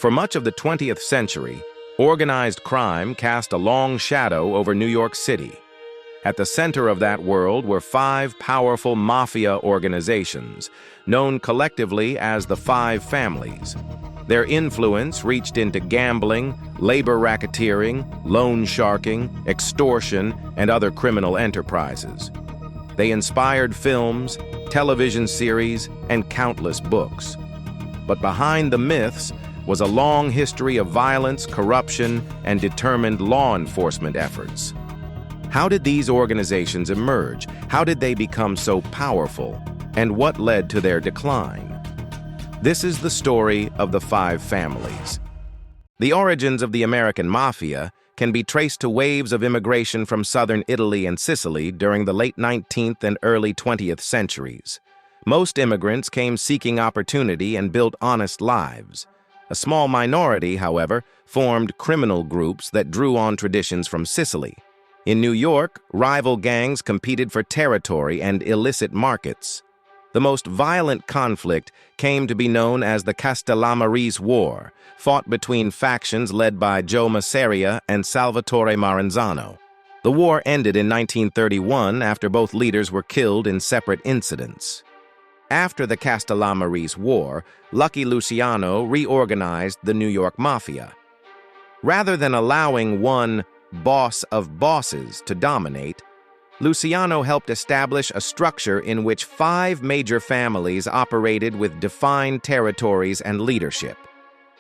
For much of the 20th century, organized crime cast a long shadow over New York City. At the center of that world were five powerful mafia organizations, known collectively as the Five Families. Their influence reached into gambling, labor racketeering, loan sharking, extortion, and other criminal enterprises. They inspired films, television series, and countless books. But behind the myths was a long history of violence, corruption, and determined law enforcement efforts. How did these organizations emerge? How did they become so powerful? And what led to their decline? This is the story of the Five Families. The origins of the American Mafia can be traced to waves of immigration from southern Italy and Sicily during the late 19th and early 20th centuries. Most immigrants came seeking opportunity and built honest lives. A small minority, however, formed criminal groups that drew on traditions from Sicily. In New York, rival gangs competed for territory and illicit markets. The most violent conflict came to be known as the Castellamarese War, fought between factions led by Joe Masseria and Salvatore Maranzano. The war ended in 1931 after both leaders were killed in separate incidents. After the Castellamarese War, Lucky Luciano reorganized the New York Mafia. Rather than allowing one boss of bosses to dominate, Luciano helped establish a structure in which five major families operated with defined territories and leadership.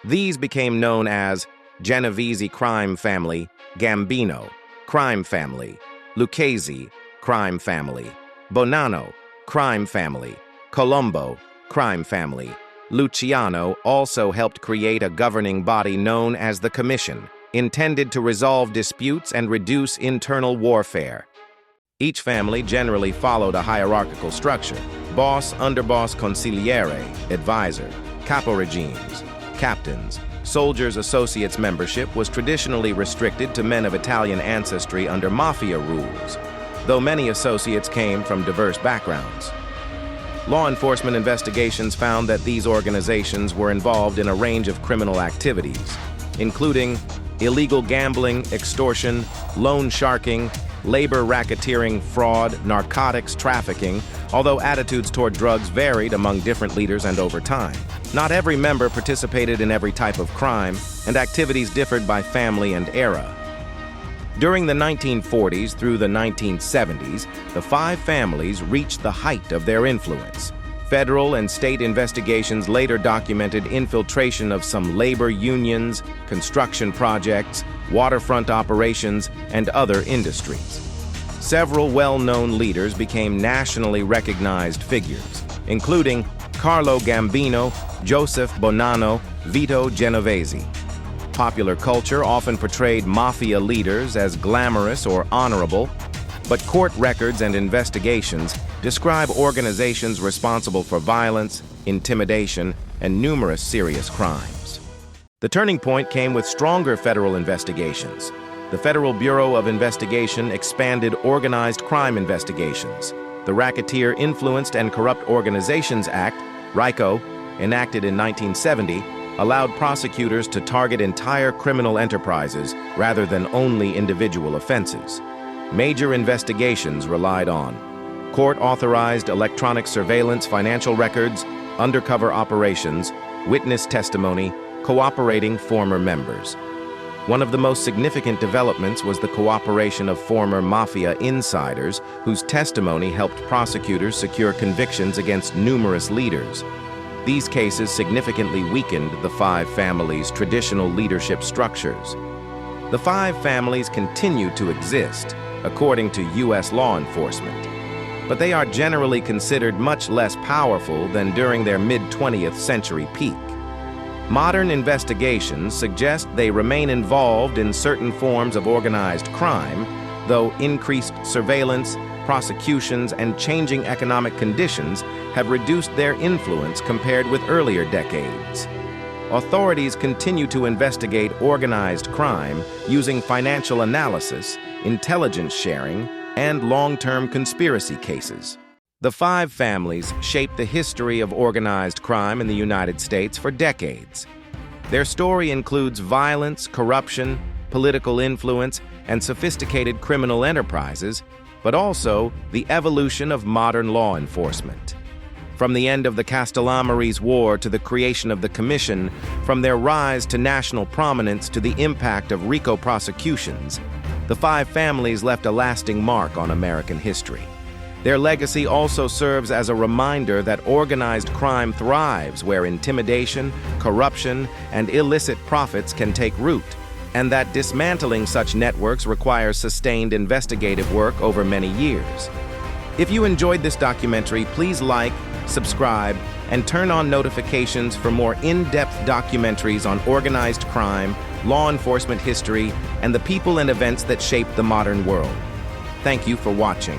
These became known as Genovese Crime Family, Gambino, Crime Family, Lucchese, Crime Family, Bonanno, Crime Family, Colombo, Crime Family. Luciano also helped create a governing body known as the Commission, intended to resolve disputes and reduce internal warfare. Each family generally followed a hierarchical structure: boss, underboss, consigliere, advisor, capo regimes, captains. Soldiers' associates membership was traditionally restricted to men of Italian ancestry under mafia rules, though many associates came from diverse backgrounds. Law enforcement investigations found that these organizations were involved in a range of criminal activities, including illegal gambling, extortion, loan sharking, labor racketeering, fraud, narcotics trafficking, although attitudes toward drugs varied among different leaders and over time. Not every member participated in every type of crime, and activities differed by family and era. During the 1940s through the 1970s, the Five Families reached the height of their influence. Federal and state investigations later documented infiltration of some labor unions, construction projects, waterfront operations, and other industries. Several well-known leaders became nationally recognized figures, including Carlo Gambino, Joseph Bonanno, Vito Genovese. Popular culture often portrayed mafia leaders as glamorous or honorable, but court records and investigations describe organizations responsible for violence, intimidation, and numerous serious crimes. The turning point came with stronger federal investigations. The Federal Bureau of Investigation expanded organized crime investigations. The Racketeer Influenced and Corrupt Organizations Act, RICO, enacted in 1970, allowed prosecutors to target entire criminal enterprises rather than only individual offenses. Major investigations relied on court-authorized electronic surveillance, financial records, undercover operations, witness testimony, cooperating former members. One of the most significant developments was the cooperation of former mafia insiders whose testimony helped prosecutors secure convictions against numerous leaders. These cases significantly weakened the Five Families' traditional leadership structures. The Five Families continue to exist, according to U.S. law enforcement, but they are generally considered much less powerful than during their mid-20th century peak. Modern investigations suggest they remain involved in certain forms of organized crime, though increased surveillance, prosecutions, and changing economic conditions have reduced their influence compared with earlier decades. Authorities continue to investigate organized crime using financial analysis, intelligence sharing, and long-term conspiracy cases. The Five Families shaped the history of organized crime in the United States for decades. Their story includes violence, corruption, political influence, and sophisticated criminal enterprises, but also the evolution of modern law enforcement. From the end of the Castellamarese War to the creation of the Commission, from their rise to national prominence to the impact of RICO prosecutions, the five families left a lasting mark on American history. Their legacy also serves as a reminder that organized crime thrives where intimidation, corruption, and illicit profits can take root, and that dismantling such networks requires sustained investigative work over many years. If you enjoyed this documentary, please like, subscribe, and turn on notifications for more in-depth documentaries on organized crime, law enforcement history, and the people and events that shape the modern world. Thank you for watching.